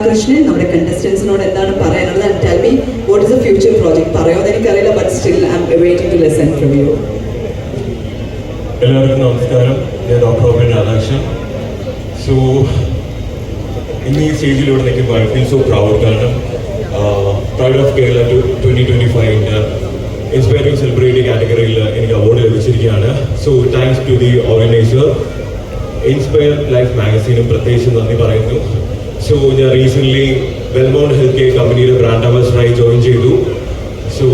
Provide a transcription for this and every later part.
Krishnan, our contestants not എന്താണ് പറയാനുള്ളത് and tell me what is the future project പറയാൻ എനിക്കറിയില്ല but still I'm waiting to listen from you. എല്ലാവർക്കും നമസ്കാരം. ഞാൻ ഡോക്ടർ റോബിൻ രാധാകൃഷ്ണൻ. സോ ഇന്ന് ഈ സ്റ്റേജിലൂടെ നിൽക്കുമ്പോൾ ഐ ഫീൽ സോ പ്രൗഡ്. കാരണം pride of Kerala 2025 inspiring celebrity കാറ്റഗറിയിൽ എനിക്ക് അവാർഡ് ലഭിച്ചിരിക്കുകയാണ്. So thanks to the organiser inspire life മാഗസീനും പ്രത്യേകിച്ച് നന്ദി പറയുന്നു. സോ ഞാൻ റീസെൻ്റ്ലി വെൽമൗണ്ട് ഹെൽത്ത് കെയർ കമ്പനിയുടെ ബ്രാൻഡ് അംബാസഡറായി ജോയിൻ ചെയ്തു. സോ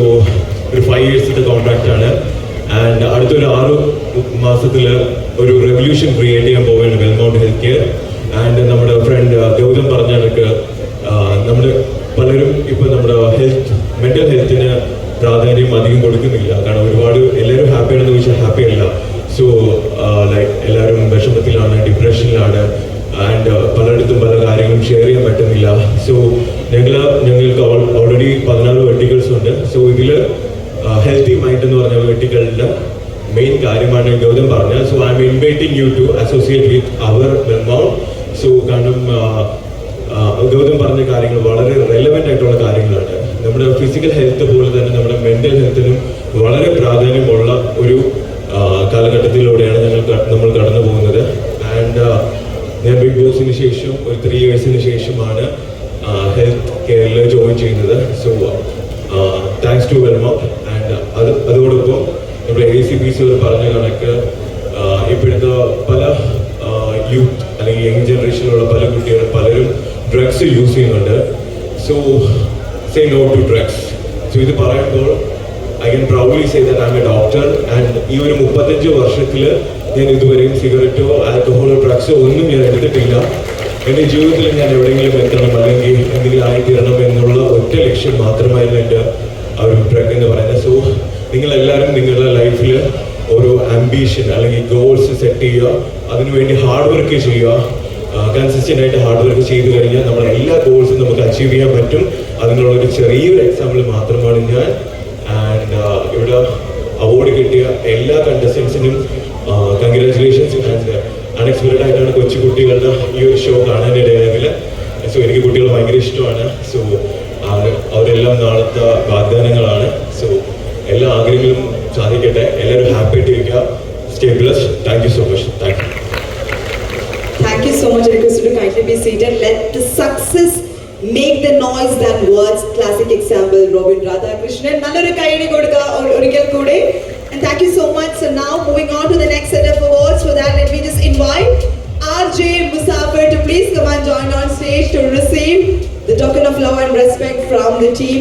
ഒരു 5 years കോൺട്രാക്റ്റാണ്. ആൻഡ് അടുത്തൊരു 6 മാസത്തിൽ ഒരു റെവല്യൂഷൻ ക്രിയേറ്റ് ചെയ്യാൻ പോവുകയാണ് വെൽമൗണ്ട് ഹെൽത്ത് കെയർ. ആൻഡ് നമ്മുടെ ഫ്രണ്ട് ഗൗതം പറഞ്ഞ കണക്ക് നമ്മുടെ പലരും ഇപ്പോൾ നമ്മുടെ മെൻ്റൽ ഹെൽത്തിന് പ്രാധാന്യം അധികം കൊടുക്കുന്നില്ല. കാരണം ഒരുപാട് എല്ലാവരും ഹാപ്പിയാണെന്ന് ചോദിച്ചാൽ ഹാപ്പി അല്ല. സോ ലൈക്ക് എല്ലാവരും വിഷമത്തിലാണ്, ഡിപ്രഷനിലാണ്. ആൻഡ് പലയിടത്തും പല കാര്യങ്ങളും ഷെയർ ചെയ്യാൻ പറ്റുന്നില്ല. സോ ഞങ്ങൾക്ക് ഓൾറെഡി 14 വെർട്ടിക്കൽസ് ഉണ്ട്. സോ ഇതിൽ ഹെൽത്തി മൈൻഡ് എന്ന് പറഞ്ഞ വെർട്ടിക്കലിൻ്റെ മെയിൻ കാര്യമാണ് ഗൗതം പറഞ്ഞത്. So I'm inviting you to associate with our Wellmount. So കാരണം ഗൗതം പറഞ്ഞ കാര്യങ്ങൾ വളരെ റെലവെൻ്റ് ആയിട്ടുള്ള കാര്യങ്ങളാണ്. നമ്മുടെ ഫിസിക്കൽ ഹെൽത്ത് പോലെ തന്നെ നമ്മുടെ മെൻ്റൽ ഹെൽത്തിനും വളരെ പ്രാധാന്യമുള്ള ഒരു കാലഘട്ടത്തിലൂടെയാണ് നമ്മൾ കടന്നു പോകുന്നത്. ആൻഡ് ഞാൻ ബിഗ് ബോസിന് ശേഷം ഒരു 3 yearsന് ശേഷമാണ് ഹെൽത്ത് കെയറിൽ ജോയിൻ ചെയ്യുന്നത്. So thanks to Wellmount. And അതോടൊപ്പം നമ്മുടെ ACPC പറഞ്ഞ കണക്ക് ഇപ്പോഴത്തെ പല യൂത്ത് അല്ലെങ്കിൽ യങ് ജനറേഷനിലുള്ള പല കുട്ടികളും പലരും ഡ്രഗ്സ് യൂസ് ചെയ്യുന്നുണ്ട്. So say no to drugs. So ഇത് പറയുമ്പോൾ I can proudly say that I am a doctor. And ഈ ഒരു 35 വർഷത്തിൽ ഞാൻ ഇതുവരെയും സിഗരറ്റോ ആൽക്കഹോളോ ഡ്രഗ്സോ ഒന്നും ഞാൻ എടുത്തിട്ടില്ല. എൻ്റെ ജീവിതത്തിൽ ഞാൻ എവിടെയെങ്കിലും എത്തണം അല്ലെങ്കിൽ എന്തെങ്കിലും ആയിത്തീരണം എന്നുള്ള ഒറ്റ ലക്ഷ്യം മാത്രമായിരുന്നു എൻ്റെ ആ ഒരു ഡ്രഗ് എന്ന് പറയുന്നത്. സോ നിങ്ങളെല്ലാവരും നിങ്ങളുടെ ലൈഫിൽ ഓരോ ആംബിഷൻ അല്ലെങ്കിൽ ഗോൾസ് സെറ്റ് ചെയ്യുക, അതിനുവേണ്ടി ഹാർഡ് വർക്ക് ചെയ്യുക. കൺസിസ്റ്റൻ്റ് ആയിട്ട് ഹാർഡ് വർക്ക് ചെയ്ത് കഴിഞ്ഞാൽ നമ്മുടെ എല്ലാ ഗോൾസും നമുക്ക് അച്ചീവ് ചെയ്യാൻ പറ്റും. അതിനുള്ള ഒരു ചെറിയൊരു എക്സാമ്പിൾ മാത്രമാണ് ഞാൻ. ആൻഡ് ഇവിടെ അവാർഡ് കിട്ടിയ എല്ലാ കണ്ടസ്റ്റൻസിനും കൺഗ്രാറ്റുലേഷൻസ്. ആൻഡ് അൺഎക്സ്പെക്റ്റഡ് ആയിട്ടാണ് കൊച്ചു കുട്ടികളുടെ ഈ ഒരു ഷോ കാണാനിടയായതിൽ. സോ എനിക്ക് കുട്ടികൾ ഭയങ്കര ഇഷ്ടമാണ്. സോ അവരെല്ലാം നാളത്തെ വാഗ്ദാനങ്ങളാണ്. സോ എല്ലാ ആഗ്രഹങ്ങളും സാധിക്കട്ടെ. എല്ലാവരും ഹാപ്പി ആയിട്ട് ഇരിക്കുക. Stay blessed. Thank you so much. Thank you. Thank you so much. I request you to kindly be seated. Let the success make the noise than words. Classic example, Robin Radhakrishnan. Nalloru kaiyadi kodukka orikal kude. And thank you so much. So now moving on to the next set of awards. For that, let me just invite RJ Musafir to please come and join on stage to receive the token of love and respect from the team.